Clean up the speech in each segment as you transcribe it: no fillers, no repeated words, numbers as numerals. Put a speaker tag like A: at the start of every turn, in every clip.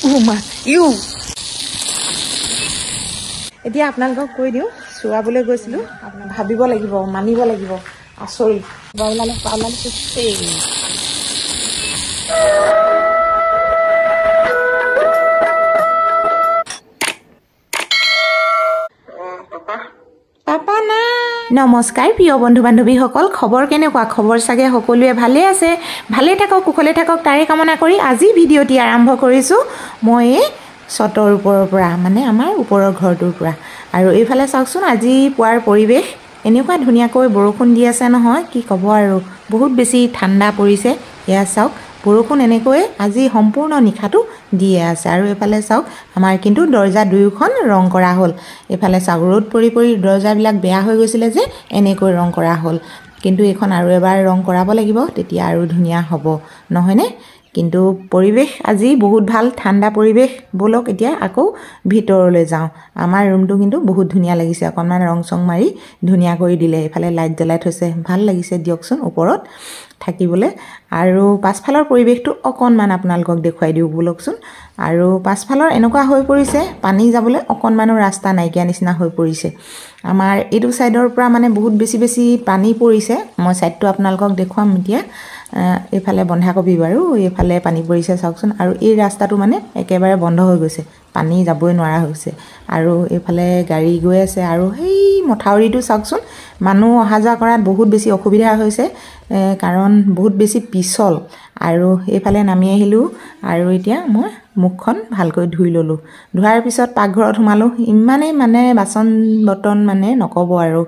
A: U এতিয়া আপোনালোকক কৈ দিওঁ চোৱাবলৈ গৈছিলোঁ আপোনাক ভাবিব লাগিব মানিব লাগিব আচৰিত বাউলালে পাউলালে পাপা না নমস্কাৰ প্ৰিয় বন্ধু বান্ধৱীসকল খবৰ কেনেকুৱা খবৰ চাগে সকলোৱে ভালে আছে ভালে থাকক কুশলে থাকক তাৰে কামনা কৰি আজি ভিডিঅ'টি আৰম্ভ কৰিছোঁ মই ছটৰ ওপৰৰ পৰা মানে আমাৰ ওপৰৰ ঘৰটোৰ পৰা আৰু এইফালে চাওকচোন আজি পুৱাৰ পৰিৱেশ এনেকুৱা ধুনীয়াকৈ বৰষুণ দি আছে নহয় কি ক'ব আৰু বহুত বেছি ঠাণ্ডা পৰিছে এয়া চাওক বৰষুণ এনেকৈ আজি সম্পূৰ্ণ নিশাটো দিয়ে আছে আৰু এফালে চাওক আমাৰ কিন্তু দৰ্জা দুয়োখন ৰং কৰা হ'ল এফালে চাওক ৰ'দ পৰি পৰি দৰ্জাবিলাক বেয়া হৈ গৈছিলে যে এনেকৈ ৰং কৰা হ'ল কিন্তু এইখন আৰু এবাৰ ৰং কৰাব লাগিব তেতিয়া আৰু ধুনীয়া হ'ব নহয়নে কিন্তু পৰিৱেশ আজি বহুত ভাল ঠাণ্ডা পৰিৱেশ বলক এতিয়া আকৌ ভিতৰলৈ যাওঁ আমাৰ ৰুমটো কিন্তু বহুত ধুনীয়া লাগিছে অকণমান ৰং চং মাৰি ধুনীয়া কৰি দিলে এফালে লাইট জ্বলাই থৈছে ভাল লাগিছে দিয়কচোন ওপৰত থাকিবলৈ আৰু পাছফালৰ পৰিৱেশটো অকণমান আপোনালোকক দেখুৱাই দিওঁ বলকচোন আৰু পাছফালৰ এনেকুৱা হৈ পৰিছে পানী যাবলৈ অকণমানো ৰাস্তা নাইকিয়া নিচিনা হৈ পৰিছে আমাৰ এইটো সাইডৰ পৰা মানে বহুত বেছি পানী পৰিছে মই সাইডটো আপোনালোকক দেখুৱাম এতিয়া এফালে বন্ধাকবি বাৰু এফালে পানী পৰিছে চাওকচোন আৰু এই ৰাস্তাটো মানে একেবাৰে বন্ধ হৈ গৈছে পানী যাবই নোৱাৰা হৈছে আৰু এফালে গাড়ী গৈ আছে আৰু সেই মথাউৰিটো চাওকচোন মানুহ অহা যোৱা কৰাত বহুত বেছি অসুবিধা হৈছে কাৰণ বহুত বেছি পিছল আৰু এইফালে নামি আহিলোঁ আৰু এতিয়া মই মুখখন ভালকৈ ধুই ললোঁ ধোৱাৰ পিছত পাকঘৰত সোমালোঁ ইমানেই মানে বাচন বৰ্তন মানে নকব আৰু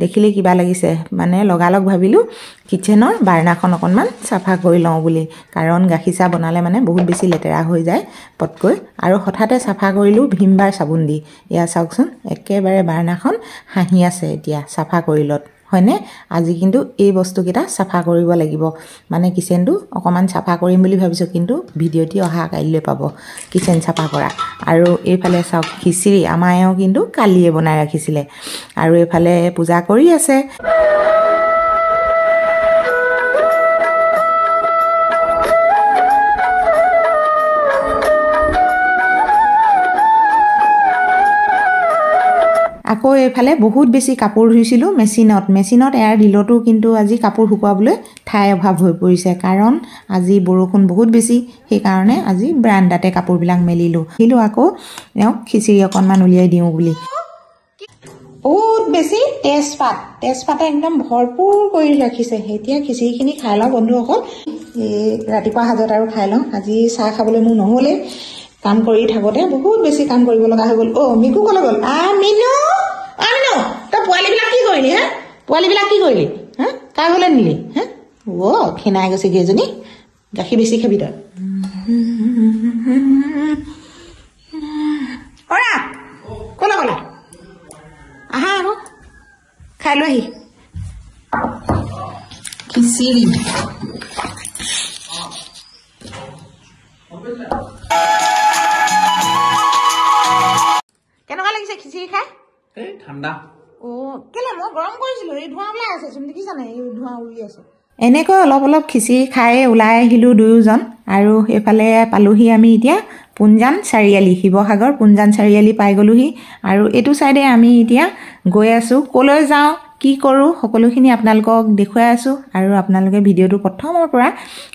A: দেখিলে কিবা লাগিছে মানে লগালগ ভাবিলোঁ কিচেনৰ বাৰ্ণাখন অকণমান চাফা কৰি লওঁ বুলি কাৰণ গাখীৰ চাহ বনালে মানে বহুত বেছি লেতেৰা হৈ যায় পটকৈ আৰু হঠাতে চাফা কৰিলোঁ ভীমবাৰ চাবোন দি এয়া চাওকচোন একেবাৰে বাৰ্ণাখন হাঁহি আছে এতিয়া চাফা কৰিলত হয়নে আজি কিন্তু এই বস্তুকেইটা চাফা কৰিব লাগিব মানে কিচেনটো অকণমান চাফা কৰিম বুলি ভাবিছোঁ কিন্তু ভিডিঅ'টি অহা কাইলৈ পাব কিচেন চাফা কৰা আৰু এইফালে চাওক খিচিৰি আমাৰ এওঁ কিন্তু কালিয়ে বনাই ৰাখিছিলে আৰু এইফালে পূজা কৰি আছে আকৌ এইফালে বহুত বেছি কাপোৰ ধুইছিলোঁ মেচিনত এয়াৰ দিলতো কিন্তু আজি কাপোৰ শুকুৱাবলৈ ঠাই অভাৱ হৈ পৰিছে কাৰণ আজি বৰষুণ বহুত বেছি সেইকাৰণে আজি ব্ৰাণ্ডাতে কাপোৰবিলাক মেলিলোঁ কিন্তু আকৌ এওঁক খিচিৰি অকণমান উলিয়াই দিওঁ বুলি বহুত বেছি তেজপাতে একদম ভৰপূৰ কৰি ৰাখিছে এতিয়া খিচিৰিখিনি খাই লওঁ বন্ধুসকল এই ৰাতিপুৱা সাজত আৰু খাই লওঁ আজি চাহ খাবলৈ মোৰ নহ'লে কাম কৰি থাকোঁতে বহুত বেছি কাম কৰিব লগা হৈ গ'ল মিকু ক'লৈ গ'ল মিনু তই পোৱালিবিলাক কি কৰিলি হা পোৱালিবিলাক কি কৰিলি হা কাৰ ঘৰলৈ নিলি হা ক্ষীণাই গৈছে কেইজনী গাখীৰ বেছি খাবি তই ক'লৈ গ'লা আহা আকৌ খাই লৈ আহি খিচিৰি কেনেকুৱা লাগিছে খিচিৰি খাই
B: ঠাণ্ডা
A: কেলে মই গৰম কৰিছিলোঁ এই ধোঁৱা ওলাই আছে চোন দেখিছানে এই ধোঁৱা উৰি আছে এনেকৈ অলপ খিচিৰি খাই ওলাই আহিলোঁ দুয়োজন আৰু এইফালে পালোহি আমি এতিয়া পুঞ্জান চাৰিআলি শিৱসাগৰ পুঞ্জান চাৰিআলি পাই গ'লোহি আৰু এইটো চাইডে আমি এতিয়া গৈ আছোঁ ক'লৈ যাওঁ কি কৰোঁ সকলোখিনি আপোনালোকক দেখুৱাই আছোঁ আৰু আপোনালোকে ভিডিঅ'টো প্ৰথমৰ পৰা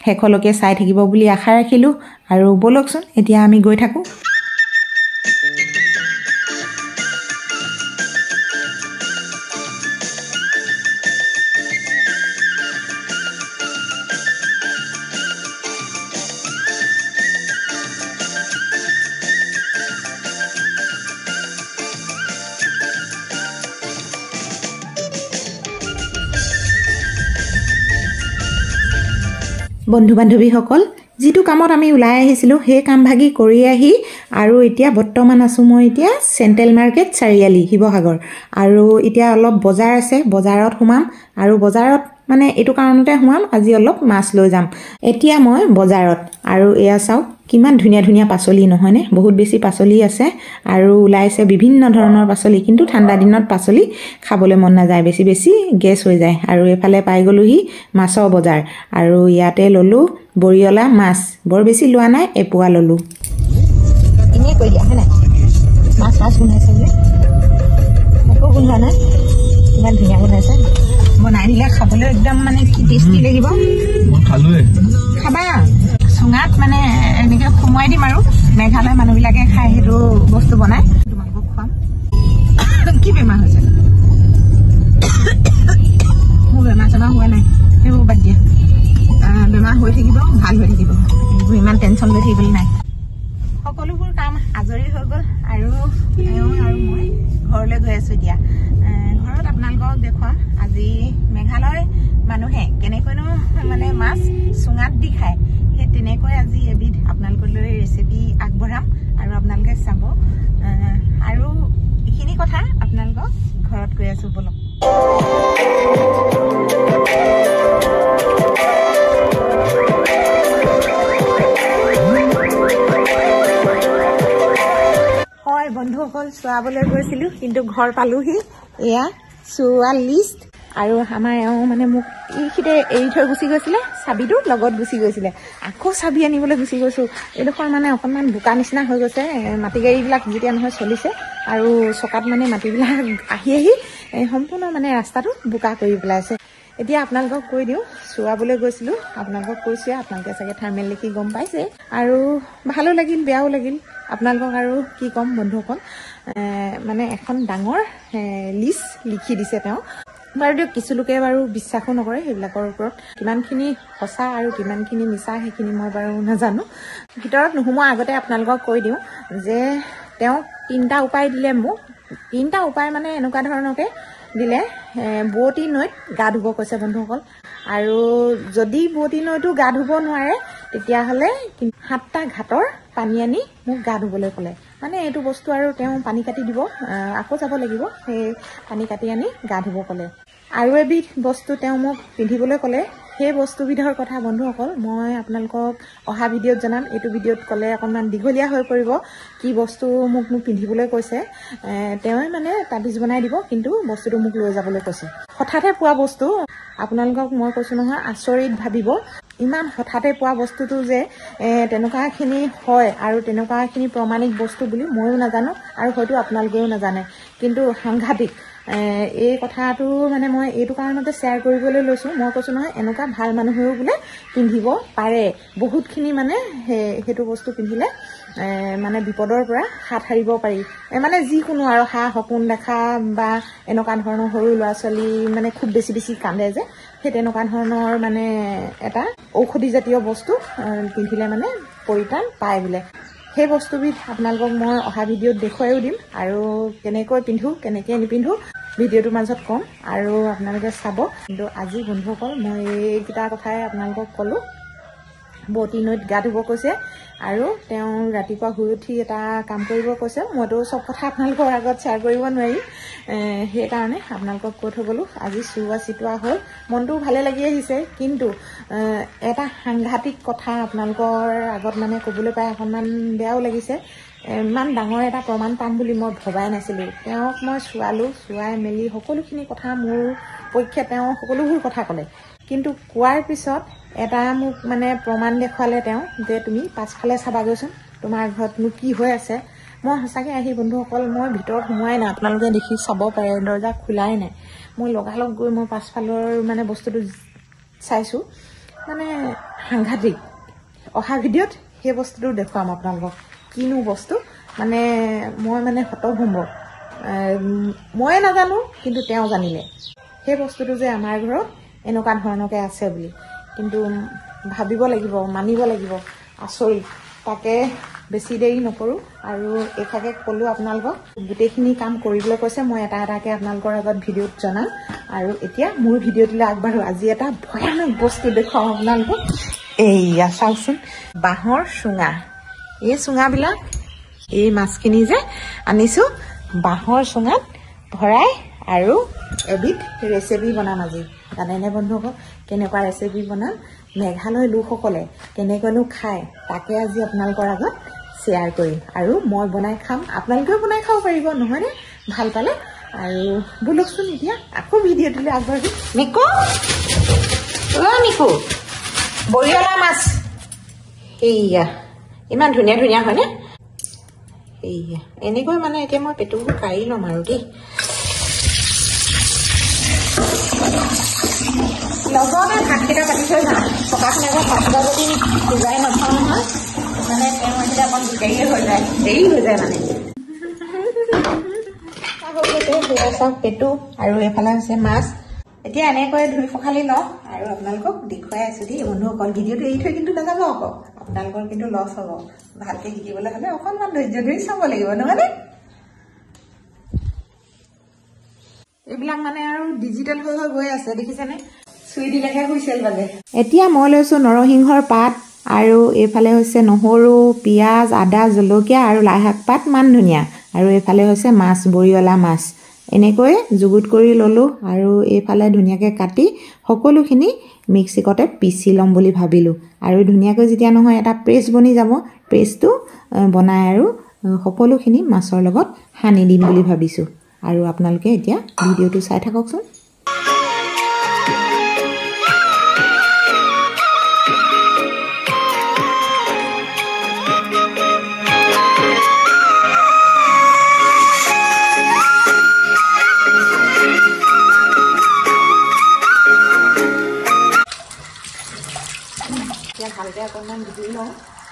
A: শেষলৈকে চাই থাকিব বুলি আশা ৰাখিলোঁ আৰু বলকচোন এতিয়া আমি গৈ থাকোঁ বন্ধু বান্ধৱীসকল যিটো কামত আমি ওলাই আহিছিলোঁ সেই কাম ভাগি কৰি আহি আৰু এতিয়া বৰ্তমান আছোঁ মই এতিয়া চেণ্ট্ৰেল মাৰ্কেট চাৰিআলি শিৱসাগৰ আৰু এতিয়া অলপ বজাৰ আছে বজাৰত সোমাম আৰু বজাৰত মানে এইটো কাৰণতে সোমাম আজি অলপ মাছ লৈ যাম এতিয়া মই বজাৰত আৰু এয়া চাওক কিমান ধুনীয়া ধুনীয়া পাচলি নহয়নে বহুত বেছি পাচলি আছে আৰু ওলাইছে বিভিন্ন ধৰণৰ পাচলি কিন্তু ঠাণ্ডা দিনত পাচলি খাবলৈ মন নাযায় বেছি গেছ হৈ যায় আৰু এফালে পাই গ'লোহি মাছৰ বজাৰ আৰু ইয়াতে ল'লোঁ বৰিয়লা মাছ বৰ বেছি লোৱা নাই এপোৱা ল'লোঁ ধুনীয়াকৈ কৈ দিয়া হয় নাই মাছ মাছ গোন্ধাইছে বোলে একো গোন্ধোৱা নাই ইমান ধুনীয়া গোন্ধাইছে বনাই দিলে খাবলৈ একদম মানে কি টেষ্টি লাগিব খাবা চুঙাত মানে এনেকৈ সোমোৱাই দিম আৰু মেঘালয় মানুহবিলাকে খাই সেইটো বস্তু বনাই তোমালোকক খুৱাম কি বেমাৰ হৈছে মোৰ বেমাৰ চেমাৰ হোৱা নাই সেইবোৰ বাদ দিয়া বেমাৰ হৈ থাকিব ভাল হৈ থাকিব এইবোৰ ইমান টেনশ্যন লৈ থাকিবলৈ নাই সকলোবোৰ কাম আজৰি হৈ গ'ল আৰু মই ঘৰলৈ গৈ আছোঁ এতিয়া ঘৰত আপোনালোকক দেখুৱাম আজি মেঘালয় মানুহে কেনেকৈনো মানে মাছ চুঙাত দি খায় সেই তেনেকৈ আজি এবিধ আপোনালোকলৈ ৰেচিপি আগবঢ়াম আৰু আপোনালোকে চাব আৰু এইখিনি কথা আপোনালোকক ঘৰত গৈ আছোঁ বলক হয় বন্ধুসকল চোৱাবলৈ গৈছিলোঁ কিন্তু ঘৰ পালোহি এয়া চোৱা লিষ্ট আৰু আমাৰ এওঁ মানে মোক এইখিনিতে এৰি থৈ গুচি গৈছিলে চাবিটো লগত গুচি গৈছিলে আকৌ চাবি আনিবলৈ গুচি গৈছোঁ এইডোখৰ মানে অকণমান বোকা নিচিনা হৈ গৈছে মাটি গাড়ীবিলাক যেতিয়া নহয় চলিছে আৰু চকাত মানে মাটিবিলাক আহি সম্পূৰ্ণ মানে ৰাস্তাটো বোকা কৰি পেলাইছে এতিয়া আপোনালোকক কৈ দিওঁ চোৱাবলৈ গৈছিলোঁ আপোনালোকক কৈছোঁ আপোনালোকে চাগে থাৰ্মেল লিখি গম পাইছে আৰু ভালো লাগিল বেয়াও লাগিল আপোনালোকক আৰু কি ক'ম বন্ধুসকল মানে এখন ডাঙৰ লিষ্ট লিখি দিছে তেওঁ বাৰু দিয়ক কিছু লোকে বাৰু বিশ্বাসো নকৰে সেইবিলাকৰ ওপৰত কিমানখিনি সঁচা আৰু কিমানখিনি মিছা সেইখিনি মই বাৰু নাজানো ভিতৰত নোসোমোৱাৰ আগতে আপোনালোকক কৈ দিওঁ যে তেওঁ 3টা উপায় দিলে মোক 3টা উপায় মানে এনেকুৱা ধৰণৰকৈ দিলে বোৱতী নৈত গা ধুব কৈছে বন্ধুসকল আৰু যদি বোৱতী নৈতো গা ধুব নোৱাৰে তেতিয়াহ'লে 7টা ঘাটৰ পানী আনি মোক গা ধুবলৈ ক'লে মানে এইটো বস্তু আৰু তেওঁ পানী কাটি দিব আকৌ যাব লাগিব সেই পানী কাটি আনি গা ধুব ক'লে আৰু এবিধ বস্তু তেওঁ মোক পিন্ধিবলৈ ক'লে সেই বস্তুবিধৰ কথা বন্ধুসকল মই আপোনালোকক অহা ভিডিঅ'ত জনাম এইটো ভিডিঅ'ত ক'লে অকণমান দীঘলীয়া হৈ পৰিব কি বস্তু মোক পিন্ধিবলৈ কৈছে তেওঁৱে মানে তাবিজ বনাই দিব কিন্তু বস্তুটো মোক লৈ যাবলৈ কৈছে হঠাতে পোৱা বস্তু আপোনালোকক মই কৈছোঁ নহয় আচৰিত ভাবিব ইমান হঠাতে পোৱা বস্তুটো যে তেনেকুৱাখিনি হয় আৰু তেনেকুৱাখিনি প্ৰমাণিক বস্তু বুলি ময়ো নাজানো আৰু হয়তো আপোনালোকেও নাজানে কিন্তু সাংঘাতিক এই কথাটো মানে মই এইটো কাৰণতে শ্বেয়াৰ কৰিবলৈ লৈছোঁ মই কৈছোঁ নহয় এনেকুৱা ভাল মানুহেও বোলে পিন্ধিব পাৰে বহুতখিনি মানে সেইটো বস্তু পিন্ধিলে মানে বিপদৰ পৰা হাত সাৰিব পাৰি মানে যিকোনো আৰু সপোন দেখা বা এনেকুৱা ধৰণৰ সৰু ল'ৰা ছোৱালী মানে খুব বেছি কান্দে যে সেই তেনেকুৱা ধৰণৰ মানে এটা ঔষধি জাতীয় বস্তু পিন্ধিলে মানে পৰিত্ৰাণ পায় বোলে সেই বস্তুবিধ আপোনালোকক মই অহা ভিডিঅ'ত দেখুৱাইও দিম আৰু কেনেকৈ পিন্ধোঁ কেনেকৈ নিপিন্ধোঁ ভিডিঅ'টোৰ মাজত ক'ম আৰু আপোনালোকে চাব কিন্তু আজি বন্ধুসকল মই এইকেইটা কথাই আপোনালোকক ক'লোঁ বোৱতী নৈত গা ধুব কৈছে আৰু তেওঁ ৰাতিপুৱা শুই উঠি এটা কাম কৰিব কৈছে মইতো চব কথা আপোনালোকৰ আগত শ্বেয়াৰ কৰিব নোৱাৰিম সেইকাৰণে আপোনালোকক কৈ থৈ গ'লোঁ আজি চোৱা চিটোৱা হ'ল মনটো ভালে লাগি আহিছে কিন্তু এটা সাংঘাতিক কথা আপোনালোকৰ আগত মানে ক'বলৈ পাই অকণমান বেয়াও লাগিছে ইমান ডাঙৰ এটা প্ৰমাণ পাম বুলি মই ভবাই নাছিলোঁ তেওঁক মই চোৱাই মেলি সকলোখিনি কথা মোৰ পক্ষে তেওঁ সকলোবোৰ কথা ক'লে কিন্তু কোৱাৰ পিছত এটা মোক মানে প্ৰমাণ দেখুৱালে তেওঁ যে তুমি পাছফালে চাবাগৈচোন তোমাৰ ঘৰতনো কি হৈ আছে মই সঁচাকৈ আহি বন্ধুসকল মই ভিতৰত সোমোৱাই নাই আপোনালোকে দেখি চাব পাৰে দৰ্জা খোলাই নাই মই লগালগ গৈ মই পাছফালৰ মানে বস্তুটো চাইছোঁ মানে সাংঘাতিক অহা ভিডিঅ'ত সেই বস্তুটো দেখুৱাম আপোনালোকক কিনো বস্তু মানে মই মানে হতভম্ব ময়ে নাজানো কিন্তু তেওঁ জানিলে সেই বস্তুটো যে আমাৰ ঘৰত এনেকুৱা ধৰণকৈ আছে বুলি কিন্তু ভাবিব লাগিব মানিব লাগিব আচৰিত তাকে বেছি দেৰি নকৰোঁ আৰু এইভাগে ক'লোঁ আপোনালোকক গোটেইখিনি কাম কৰিবলৈ কৈছে মই এটা এটাকৈ আপোনালোকৰ আগত ভিডিঅ'ত জনাম আৰু এতিয়া মোৰ ভিডিঅ'টোলৈ আগবাঢ়োঁ আজি এটা ভয়ানক বস্তু দেখুৱাম আপোনালোকক এইয়া চাওকচোন বাঁহৰ চুঙা এই চুঙাবিলাক এই মাছখিনি যে আনিছোঁ বাঁহৰ চুঙাত ভৰাই আৰু এবিধ ৰেচিপি বনাম আজি জানেনে বন্ধুসকল কেনেকুৱা ৰেচিপি বনাম মেঘালয় লোকসকলে কেনেকৈনো খায় তাকে আজি আপোনালোকৰ আগত শ্বেয়াৰ কৰিম আৰু মই বনাই খাম আপোনালোকেও বনাই খাব পাৰিব নহয়নে ভাল পালে আৰু বলকচোন এতিয়া আকৌ ভিডিঅ'টোলৈ আগবাঢ়ি মিকু মিকু বৰিয়লা মাছ এইয়া ইমান ধুনীয়া ধুনীয়া হয়নে এইয়া এনেকৈ মানে এতিয়া মই পেটুবোৰ কাঢ়ি ল'ম আৰু দেই লগতে ভাতকেইটা পাতি থৈ যাওঁ পকাখিনি আকৌ ভাতকেইটা যদি সিজাই নথওঁ নহয় মানে তেওঁ আহিলে অকণ দেৰি হৈ যায় মানে চাওক পেটু আৰু এইফালে হৈছে মাছ এতিয়া এনেকৈ ধুই পখালি লওঁ আৰু আপোনালোকক দেখুৱাই আছো দেই বন্ধুসকল ভিডিঅ'টো এৰি থৈ কিন্তু নাযাব আকৌ আপোনালোকৰ কিন্তু লছ হ'ব ভালকে শিকিবলৈ হ'লে অকণমান ধৈৰ্য ধৰি চাব লাগিব নহয়নে এইবিলাক মানে আৰু ডিজিটেল হৈ গৈ আছে দেখিছেনে চুই দিলেহে হুইচেল বাজে এতিয়া মই লৈছো নৰসিংহৰ পাত আৰু এইফালে হৈছে নহৰু পিঁয়াজ আদা জলকীয়া আৰু লাই শাক পাত মান ধনিয়া আৰু এইফালে হৈছে মাছ বৰিয়লা মাছ এনেকৈ জুগুত কৰি ললো আৰু এইফালে ধুনীয়াকৈ কাটি সকলোখিনি মিক্সিকতে পিচি ল'ম বুলি ভাবিলোঁ আৰু ধুনীয়াকৈ যেতিয়া নহয় এটা পেষ্ট বনি যাব পেষ্টটো বনাই আৰু সকলোখিনি মাছৰ লগত সানি দিম বুলি ভাবিছোঁ আৰু আপোনালোকে এতিয়া ভিডিঅ'টো চাই থাককচোন ভালকৈ অকণমান ধুই লওঁ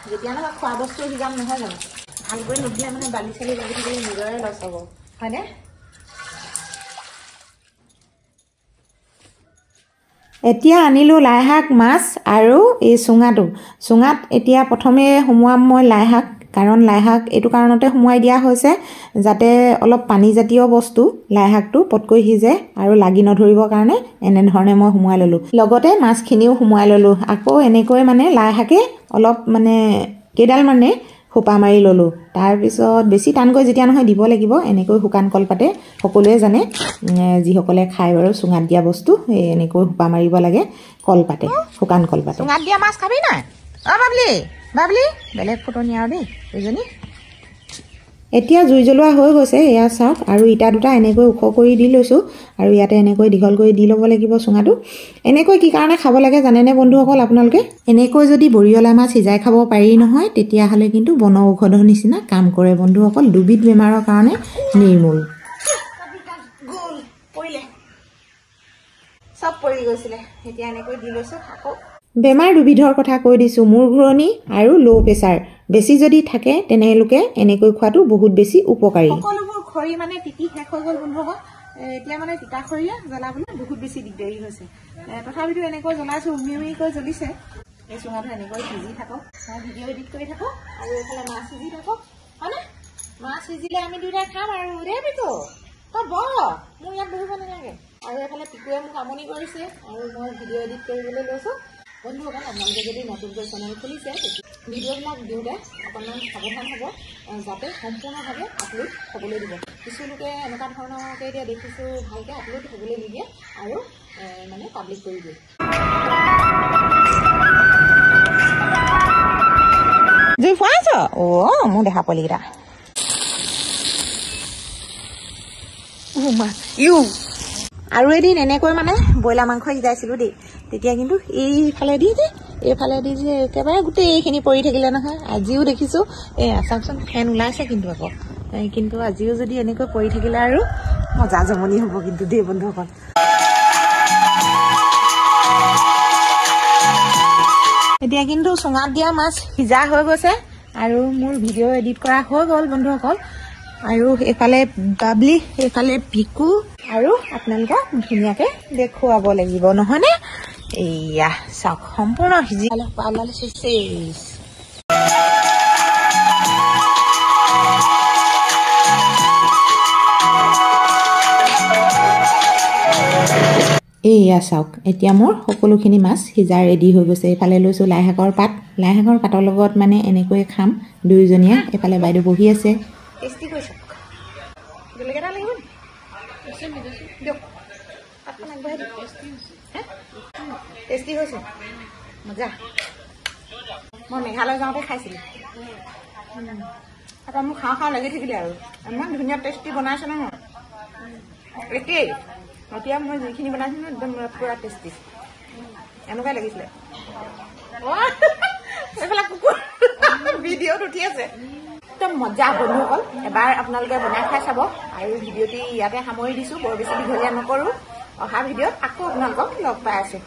A: যেতিয়া নহয় খোৱা বস্তু সিজাম নহয় জানো ভালকৈ নিদিলে মানে বালি চালি লাগি থাকিলে নিজৰে লছ হ'ব হয়নে এতিয়া আনিলোঁ লাই শাক মাছ আৰু এই চুঙাত এতিয়া প্ৰথমে সোমোৱাম মই লাই শাক কাৰণ লাই শাক এইটো কাৰণতে সোমোৱাই দিয়া হৈছে যাতে অলপ পানীজাতীয় বস্তু লাই শাকটো পটকৈ সিজে আৰু লাগি নধৰিবৰ কাৰণে এনেধৰণে মই সোমোৱাই ল'লোঁ লগতে মাছখিনিও সোমোৱাই ল'লোঁ আকৌ এনেকৈ মানে লাই শাকে অলপ মানে কেইডাল মানে খোপা মাৰি ল'লোঁ তাৰপিছত বেছি টানকৈ যেতিয়া নহয় দিব লাগিব এনেকৈ শুকান কলপাতে সকলোৱে জানে যিসকলে খায় বাৰু চুঙাত দিয়া বস্তু এনেকৈ খোপা মাৰিব লাগে কলপাতে শুকান কলপাতে চুঙাত দিয়া মাছ খাবি নাই বাবলি বেলেগ ফুটনি আৰু দেই দুজনী এতিয়া জুই জ্বলোৱা হৈ গৈছে এয়া চাওক আৰু ইটা দুটা এনেকৈ ওখ কৰি দি লৈছোঁ আৰু ইয়াতে এনেকৈ দীঘল কৰি দি ল'ব লাগিব চুঙাটো এনেকৈ কি কাৰণে খাব লাগে জানেনে বন্ধুসকল আপোনালোকে এনেকৈ যদি বৰিয়লা মাছ সিজাই খাব পাৰি নহয় তেতিয়াহ'লে কিন্তু বন ঔষধৰ নিচিনা কাম কৰে বন্ধুসকল দুবিধ বেমাৰৰ কাৰণে নিৰ্মূল চব পৰি গৈছিলে এতিয়া এনেকৈ দি লৈছোঁ আকৌ বেমাৰ দুবিধৰ কথা কৈ দিছোঁ মূৰ ঘূৰণি আৰু ল' প্ৰেছাৰ বেছি যদি থাকে তেনেলোকে এনেকৈ খোৱাটো বহুত বেছি উপকাৰী সকলোবোৰ খৰি মানে তিতি শেষ হৈ গ'ল বন্ধুসকল এতিয়া মানে তিতা খৰিয়ে জ্বলাবলৈ বহুত বেছি দিগদাৰী হৈছে তথাপিতো এনেকৈ জ্বলাইছোঁ উমিকৈ জ্বলিছে এই চুঙাটো এনেকৈ সিজি থাকক ভিডিঅ' এডিট কৰি থাকক আৰু এইফালে মাছ সিজি থাকক হয়নে মাছ সিজিলে আমি দুয়োটাই খাম আৰু দেই পিকু তই বহ মোৰ ইয়াত বহিব নালাগে আৰু এইফালে পিকুৱে মোক আমনি কৰিছে আৰু মই ভিডিঅ' এডিট কৰিবলৈ লৈছোঁ বন্ধুসকল আপোনালোকে যদি নতুনকৈ চেনেল খুলিছে ভিডিঅ'বিলাক দিওঁতে অকণমান সাৱধান হ'ব যাতে সম্পূৰ্ণভাৱে আপলোড হ'বলৈ দিব কিছু লোকে এনেকুৱা ধৰণৰকৈ এতিয়া দেখিছোঁ ভালকৈ আপলোড হ'বলৈ নিদিয়ে আৰু মানে পাব্লিক কৰি দিয়ে জুই ফুৱাইছ মোৰ দেখা পোৱালিকেইটা আৰু এদিন এনেকৈ মানে ব্ৰইলাৰ মাংস সিজাইছিলোঁ দেই তেতিয়া কিন্তু এইফালেদি যে একেবাৰে গোটেইখিনি পৰি থাকিলে নহয় আজিও দেখিছোঁ চাওকচোন ফেন ওলাইছে কিন্তু আকৌ কিন্তু আজিও যদি এনেকৈ পৰি থাকিলে আৰু মজা জমনি হ'ব কিন্তু দেই বন্ধুসকল এতিয়া কিন্তু চুঙাত দিয়া মাছ সিজা হৈ গৈছে আৰু মোৰ ভিডিঅ' এডিট কৰা হৈ গ'ল বন্ধুসকল আৰু এইফালে বাবলি এইফালে পিকু আৰু আপোনালোকক ধুনীয়াকৈ দেখুৱাব লাগিব নহয়নে এয়া চাওক সম্পূৰ্ণ সিজি পালালে চেচ এয়া চাওক এতিয়া মোৰ সকলোখিনি মাছ সিজা ৰেডি হৈ গৈছে এইফালে লৈছোঁ লাই শাকৰ পাতৰ লগত মানে এনেকৈ খাম দুয়োজনীয়ে এইফালে বাইদেউ বহি আছে টেষ্টি কৈছে জলকীয়া লাগিব দিয়ক টেষ্টি হৈছে মজা মই মেঘালয় যাওঁতে খাইছিলোঁ তাৰপৰা মোক খাওঁ লাগি থাকিলে আৰু ইমান ধুনীয়া টেষ্টি বনাইছে নহয় একেই এতিয়া মই যিখিনি বনাইছিলোঁ একদম পুৰা টেষ্টি এনেকুৱাই লাগিছিলে এইফালে কুকুৰ ভিডিঅ'ত উঠি আছে একদম মজা বন্ধুসকল এবাৰ আপোনালোকে বনাই খাই চাব আৰু ভিডিঅ'টি ইয়াতে সামৰি দিছোঁ বৰ বেছি দীঘলীয়া নকৰোঁ অহা ভিডিঅ'ত আকৌ আপোনালোকক লগ পাই আছোঁ